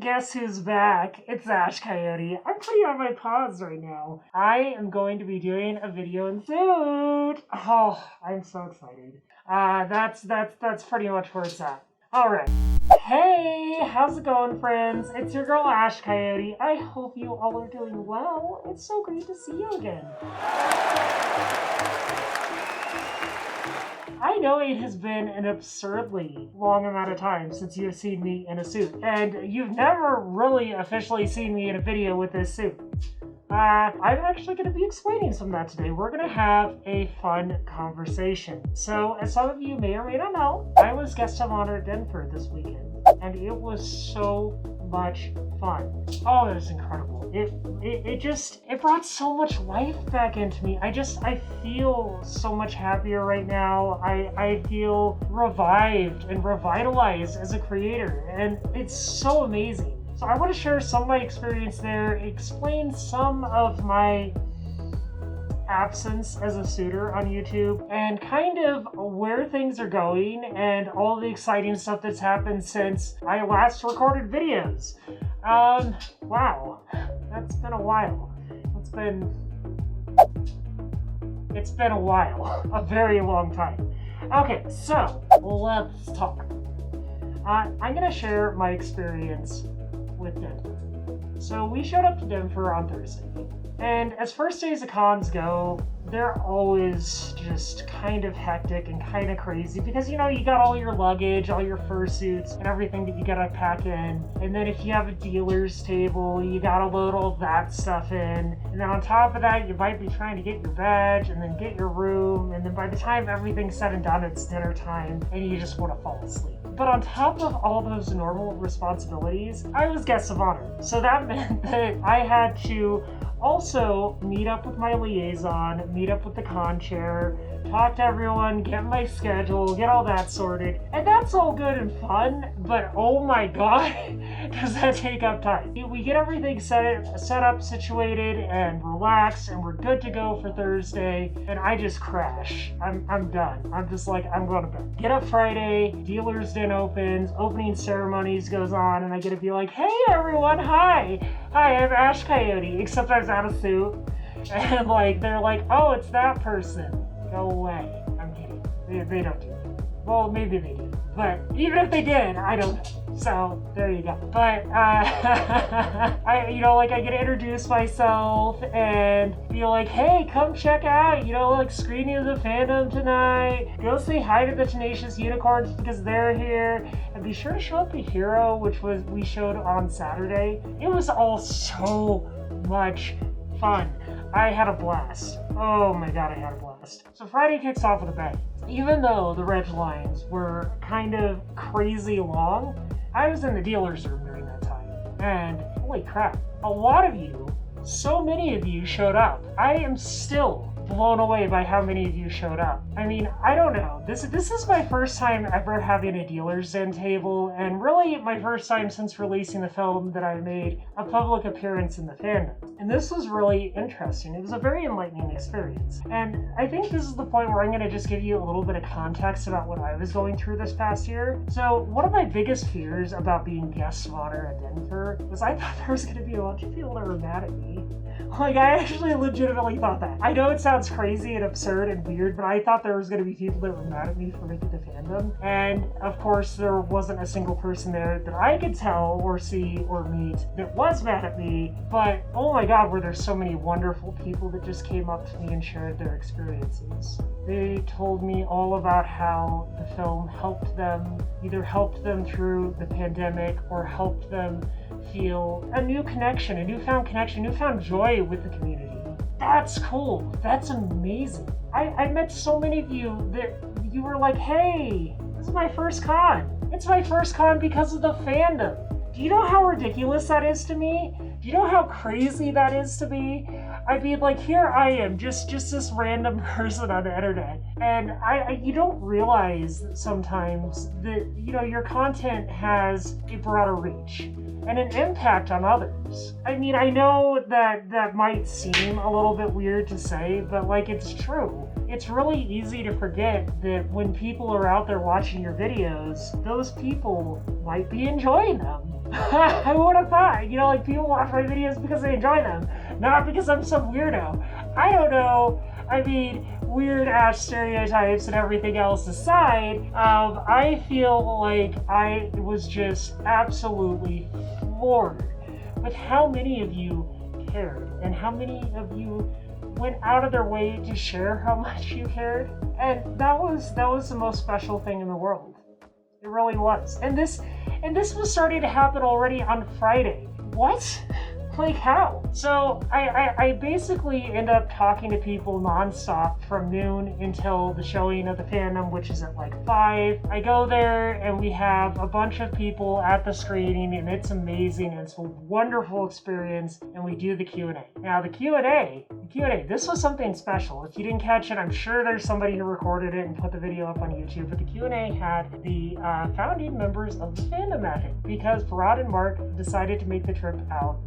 guess who's back? It's Ashcoyote. I'm pretty on my paws right now. I am going to be doing a video in Fursuit. Oh, I'm so excited. That's pretty much where it's at. Alright. Hey, how's it going, friends? It's your girl Ashcoyote. I hope you all are doing well. It's so great to see you again. I know it has been an absurdly long amount of time since you have seen me in a suit, and you've never really officially seen me in a video with this suit. I'm actually going to be explaining some of that today. We're going to have a fun conversation. So, as some of you may or may not know, I was guest of honor at Denver this weekend, and it was so much fun. Oh, it was incredible. It brought so much life back into me. I feel so much happier right now. I feel revived and revitalized as a creator, and it's so amazing. So I want to share some of my experience there, explain some of my absence as a suitor on YouTube, and kind of where things are going and all the exciting stuff that's happened since I last recorded videos. Wow, that's been a while. It's been a while, a very long time. Okay, so let's talk. I'm gonna share my experience with Denver. So we showed up to Denver on Thursday, and as first days of cons go, they're always just kind of hectic and kind of crazy because, you know, you got all your luggage, all your fursuits and everything that you gotta pack in, and then if you have a dealer's table, you gotta load all that stuff in, and then on top of that, you might be trying to get your badge and then get your room, and then by the time everything's said and done, it's dinner time and you just want to fall asleep. But on top of all those normal responsibilities, I was guest of honor. So that meant that I had to also meet up with my liaison, meet up with the con chair, talk to everyone, get my schedule, get all that sorted. And that's all good and fun, but oh my god, does that take up time. We get everything set up, situated, and relaxed, and we're good to go for Thursday, and I just crash. I'm done. I'm just like, I'm going to bed. Get up Friday, dealer's den opens, opening ceremonies goes on, and I get to be like, hey everyone, hi, I'm Ashcoyote, except I was out of suit, and like, they're like, oh, it's that person. Go away. I'm kidding. They don't do it. Well, maybe they do. But even if they did, I don't know. So, there you go. But, I get to introduce myself and be like, hey, come check out, screening of the fandom tonight. Go say hi to the Tenacious Unicorns because they're here. And be sure to show up to Hero, which we showed on Saturday. It was all so much fun. I had a blast. Oh my god, I had a blast. So Friday kicks off with a bang. Even though the reg lines were kind of crazy long, I was in the dealer's room during that time. And holy crap, a lot of you, so many of you showed up. I am still blown away by how many of you showed up. I mean, I don't know. This is my first time ever having a dealer's den table, and really my first time since releasing the film that I made a public appearance in the fandom. And this was really interesting. It was a very enlightening experience. And I think this is the point where I'm going to just give you a little bit of context about what I was going through this past year. So one of my biggest fears about being guest of honor at Denver was I thought there was going to be a bunch of people that were mad at me. Like, I actually legitimately thought that. I know it sounds crazy and absurd and weird, but I thought there was going to be people that were mad at me for making the fandom. And, of course, there wasn't a single person there that I could tell or see or meet that was mad at me. But, oh my god, were there so many wonderful people that just came up to me and shared their experiences. They told me all about how the film helped them, either helped them through the pandemic or helped them feel a new connection, a newfound joy with the community. That's cool. That's amazing. I met so many of you that you were like, hey, this is my first con. It's my first con because of the fandom. Do you know how ridiculous that is to me? Do you know how crazy that is to me? I mean, like, here I am, just this random person on the internet, and you don't realize sometimes that, your content has a broader reach and an impact on others. I mean, I know that might seem a little bit weird to say, but like, it's true. it's really easy to forget that when people are out there watching your videos, those people might be enjoying them. I would have thought, you know, like people watch my videos because they enjoy them, not because I'm some weirdo. I don't know. I mean, weird ass stereotypes and everything else aside, I feel like I was just absolutely floored with how many of you cared and how many of you went out of their way to share how much you cared. And that was the most special thing in the world. It really was. And this was starting to happen already on Friday. What? Like how? So I basically end up talking to people nonstop from noon until the showing of the fandom, which is at like 5. I go there and we have a bunch of people at the screening and it's amazing. And it's a wonderful experience and we do the Q&A. Now the Q&A, this was something special. If you didn't catch it, I'm sure there's somebody who recorded it and put the video up on YouTube, but the Q&A had the founding members of the fandom at it because Farad and Mark decided to make the trip out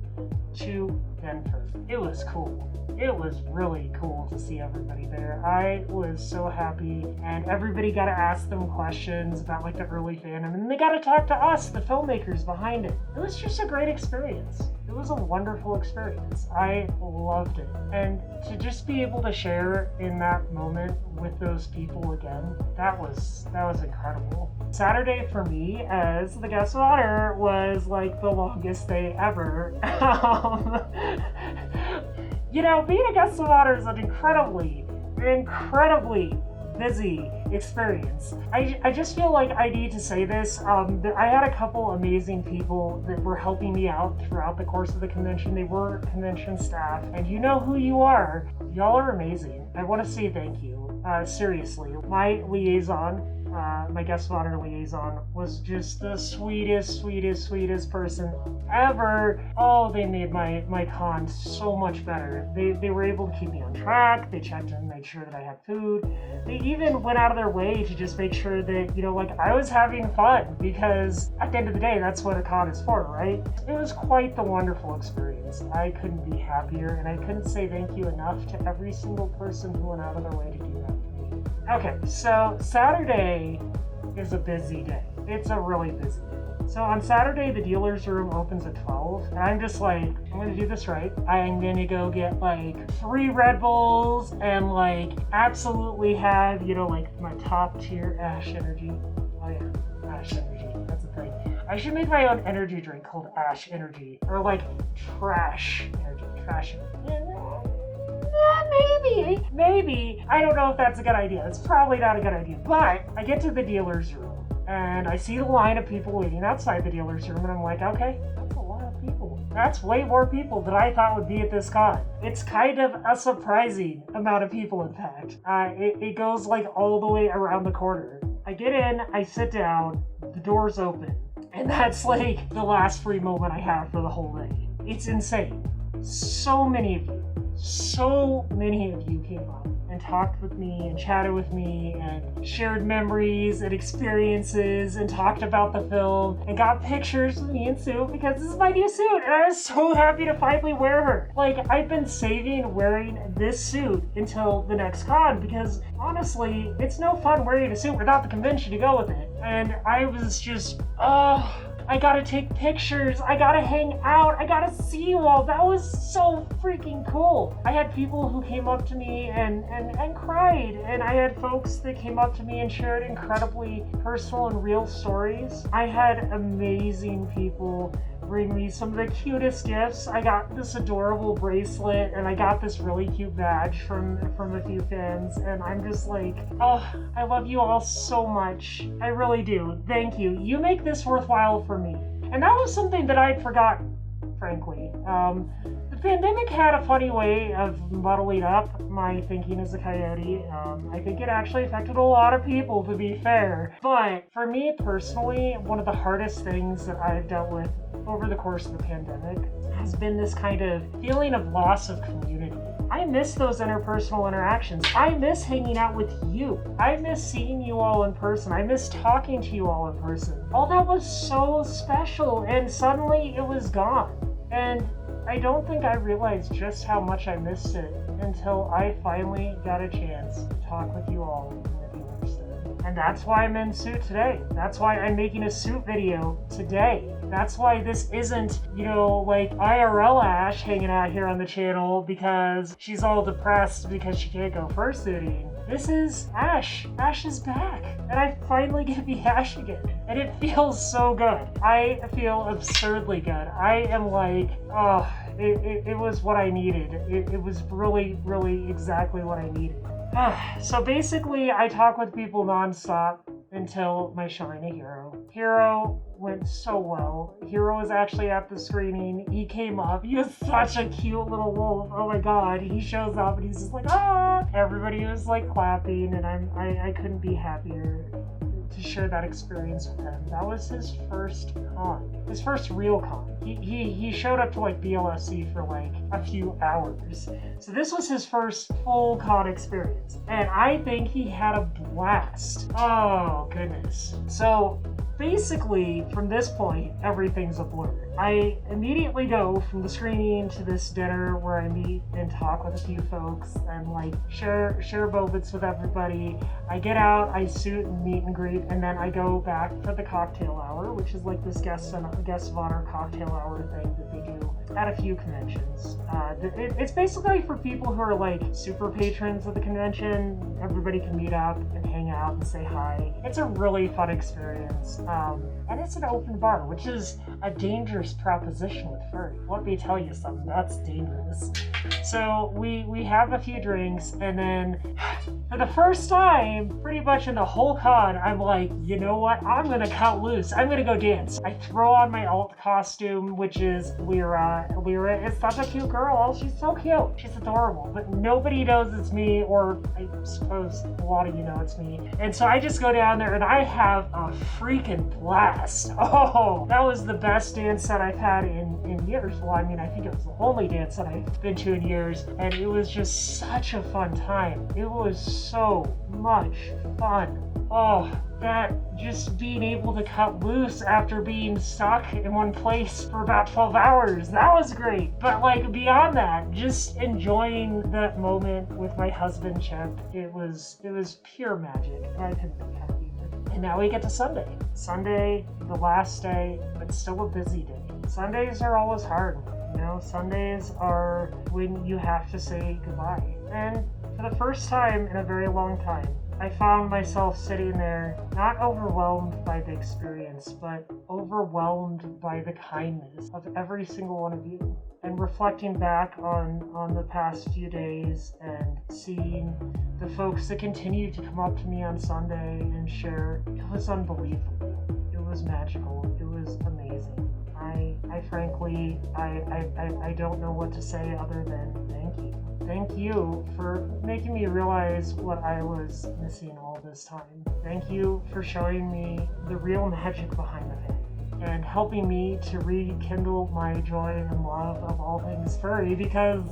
to Denver. It was cool. It was really cool to see everybody there. I was so happy, and everybody got to ask them questions about like the early fandom, and they got to talk to us, the filmmakers behind it. It was just a great experience. It was a wonderful experience. I loved it. And to just be able to share in that moment with those people again, that was incredible. Saturday for me as the guest of honor was like the longest day ever. You know, being a guest of honor is an incredibly busy experience. I just feel like I need to say this. I had a couple amazing people that were helping me out throughout the course of the convention. They were convention staff, and you know who you are. Y'all are amazing. I want to say thank you. Seriously, my liaison, my guest of honor liaison, was just the sweetest person ever. Oh, they made my con so much better. They were able to keep me on track. They checked and made sure that I had food. They even went out of their way to just make sure that, you know, like I was having fun, because at the end of the day, that's what a con is for, right? It was quite the wonderful experience. I couldn't be happier, and I couldn't say thank you enough to every single person who went out of their way to do that for me. Okay, so Saturday is a busy day. It's a really busy day. So on Saturday, the dealer's room opens at 12, and I'm just like, I'm gonna do this right. I'm gonna go get like 3 Red Bulls and like absolutely have, you know, like my top tier Ash Energy. Oh yeah, Ash Energy, that's a thing. I should make my own energy drink called Ash Energy, or like Trash Energy, Trash Energy. Maybe. I don't know if that's a good idea. It's probably not a good idea. But I get to the dealer's room and I see the line of people waiting outside the dealer's room, and I'm like, okay, that's a lot of people. That's way more people than I thought would be at this con. It's kind of a surprising amount of people, in fact. It goes like all the way around the corner. I get in, I sit down, the door's open, and that's like the last free moment I have for the whole day. It's insane. So many of you came up and talked with me and chatted with me and shared memories and experiences and talked about the film and got pictures with me in suit, because this is my new suit and I was so happy to finally wear her. Like, I've been saving wearing this suit until the next con, because honestly, it's no fun wearing a suit without the convention to go with it. And I was just, I gotta take pictures, I gotta hang out, I gotta see you all. That was so freaking cool. I had people who came up to me and cried, and I had folks that came up to me and shared incredibly personal and real stories. I had amazing people bring me some of the cutest gifts. I got this adorable bracelet, and I got this really cute badge from a few fans, and I'm just like, oh, I love you all so much. I really do. Thank you. You make this worthwhile for me. And that was something that I'd forgotten, frankly. The pandemic had a funny way of muddling up my thinking as a coyote. I think it actually affected a lot of people, to be fair. But for me personally, one of the hardest things that I've dealt with over the course of the pandemic has been this kind of feeling of loss of community. I miss those interpersonal interactions. I miss hanging out with you. I miss seeing you all in person. I miss talking to you all in person. All that was so special, and suddenly it was gone. And I don't think I realized just how much I missed it until I finally got a chance to talk with you all in the viewers then. And that's why I'm in suit today. That's why I'm making a suit video today. That's why this isn't, you know, like IRL Ash hanging out here on the channel because she's all depressed because she can't go fursuiting. This is Ash. Ash is back. And I finally get to be Ash again. And it feels so good. I feel absurdly good. I am like, oh, it was what I needed. It was really, really exactly what I needed. So basically, I talk with people nonstop until my shiny Hero. Hero went so well. Hero was actually at the screening. He came up. He was such a cute little wolf. Oh my god. He shows up and he's just like, ah! Everybody was like clapping, and I couldn't be happier to share that experience with him. That was his first con. His first real con. He showed up to like BLSC for like a few hours. So this was his first full con experience. And I think he had a blast. Oh goodness. So basically, from this point, everything's a blur. I immediately go from the screening to this dinner where I meet and talk with a few folks and like share moments with everybody. I get out, I suit and meet and greet, and then I go back for the cocktail hour, which is like this guest of honor cocktail hour thing that they do at a few conventions. It's basically for people who are like super patrons of the convention. Everybody can meet up and hang out and say hi. It's a really fun experience. And it's an open bar, which is a dangerous proposition with Furry. Let me tell you something, that's dangerous. So we have a few drinks, and then for the first time, pretty much in the whole con, I'm like, you know what? I'm gonna cut loose. I'm gonna go dance. I throw on my alt costume, which is Lyra. Lyra is such a cute girl. She's so cute. She's adorable, but nobody knows it's me, or I suppose a lot of you know it's me. And so I just go down there and I have a freaking blast. Oh, that was the best dance set I've had in years. Well, I mean, I think it was the only dance that I've been to in years, and it was just such a fun time. It was so much fun. Oh, that just being able to cut loose after being stuck in one place for about 12 hours, that was great. But like beyond that, just enjoying that moment with my husband Chip, it was pure magic. I couldn't be happier. And now we get to Sunday. Sunday, the last day, but still a busy day. Sundays are always hard. You know, Sundays are when you have to say goodbye. And for the first time in a very long time, I found myself sitting there, not overwhelmed by the experience, but overwhelmed by the kindness of every single one of you. And reflecting back on the past few days and seeing the folks that continue to come up to me on Sunday and share, it was unbelievable. It was magical. It was amazing. I frankly, I don't know what to say other than thank you. Thank you for making me realize what I was missing all this time. Thank you for showing me the real magic behind the thing and helping me to rekindle my joy and love of all things furry, because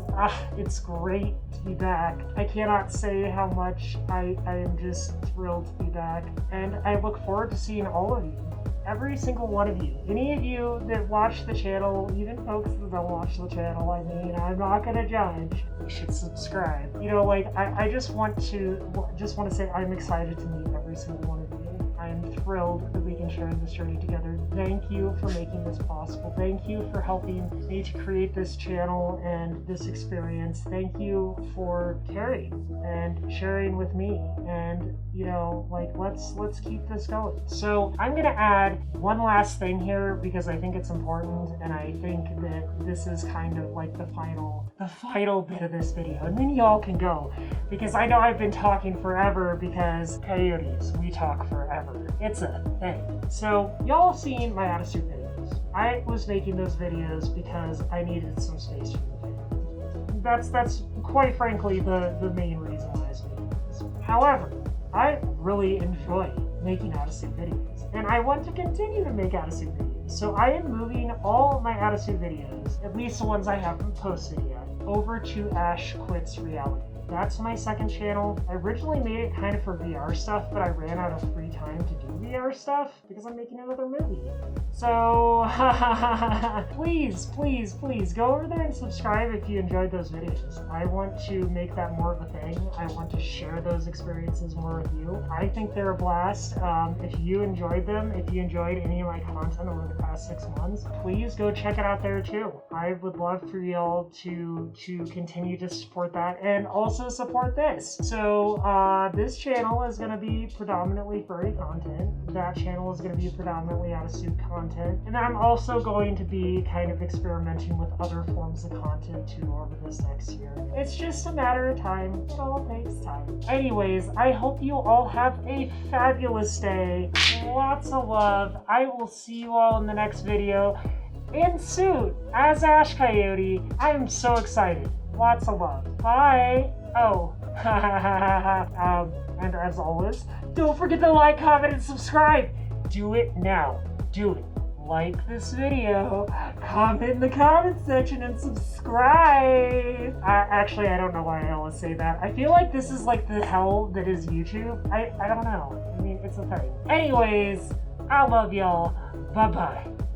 it's great to be back. I cannot say how much I am just thrilled to be back, and I look forward to seeing all of you. Every single one of you. Any of you that watch the channel, even folks that don't watch the channel, I mean, I'm not gonna judge. You should subscribe. You know, like, I just want to say I'm excited to meet every single one of you. I'm thrilled that we can share this journey together. Thank you for making this possible. Thank you for helping me to create this channel and this experience. Thank you for caring and sharing with me. And, you know, like, let's keep this going. So I'm gonna add one last thing here because I think it's important, and I think that this is kind of like the final bit of this video, and then y'all can go, because I know I've been talking forever, because coyotes, we talk forever. It's a thing. So y'all have seen my Attitude videos. I was making those videos because I needed some space from the family. That's quite frankly the main reason why I was making this. However, I really enjoy making Attitude videos, and I want to continue to make Attitude videos. So I am moving all my Attitude videos, at least the ones I haven't posted yet, over to Ash Quits Reality. That's my second channel. I originally made it kind of for VR stuff, but I ran out of free time to do VR stuff because I'm making another movie. So please go over there and subscribe if you enjoyed those videos. I want to make that more of a thing. I want to share those experiences more with you. I think they're a blast. If you enjoyed them, if you enjoyed any of my content over the past 6 months, please go check it out there too. I would love for y'all to continue to support that and also support this. So this channel is going to be predominantly furry content. That channel is going to be predominantly out of suit content. And I'm also going to be kind of experimenting with other forms of content too over this next year. It's just a matter of time. It all takes time. Anyways, I hope you all have a fabulous day. Lots of love. I will see you all in the next video. In suit as Ashcoyote. I'm so excited. Lots of love. Bye. Oh. And as always, don't forget to like, comment, and subscribe. Do it now. Do it. Like this video, comment in the comment section, and subscribe. Actually, I don't know why I always say that. I feel like this is like the hell that is YouTube. I don't know. I mean, it's a thing. Anyways, I love y'all. Bye-bye.